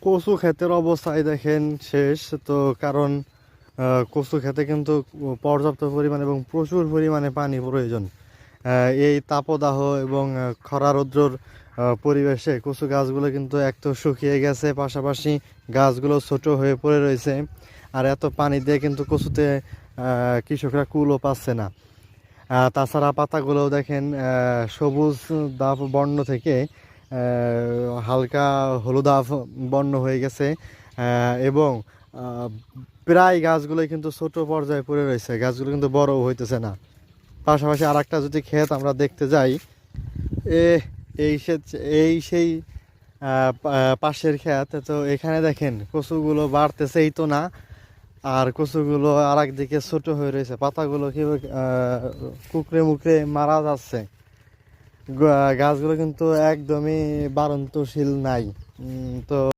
কচু ক্ষেতের অবস্থায় দেখেন শেষ তো, কারণ কচু ক্ষেতে কিন্তু পর্যাপ্ত পরিমাণ এবং প্রচুর পরিমাণে পানি প্রয়োজন। এই তাপদাহ এবং খরা রৌদ্রর পরিবেশে কচু গাছগুলো কিন্তু এক তো শুকিয়ে গেছে, পাশাপাশি গাছগুলো ছোট হয়ে পড়ে রয়েছে। আর এত পানি দিয়ে কিন্তু কচুতে কৃষকরা কুলও পাচ্ছে না। তাছাড়া পাতাগুলোও দেখেন সবুজ দাব বর্ণ থেকে হালকা হলুদাভ বর্ণ হয়ে গেছে। এবং প্রায় গাছগুলোই কিন্তু ছোট পর্যায়ে পড়ে রয়েছে, গাছগুলো কিন্তু বড়ও হইতেছে না। পাশাপাশি আর একটা যদি ক্ষেত আমরা দেখতে যাই, এ এই সে এই সেই পাশের ক্ষেত, তো এখানে দেখেন কচুগুলো বাড়তেছেই তো না, আর কচুগুলো আর একদিকে ছোট হয়ে রয়েছে, পাতাগুলো কি কুকড়ে মুকড়ে মারা যাচ্ছে। গাছগুলো কিন্তু একদমই বাড়ন্তশীল নাই। তো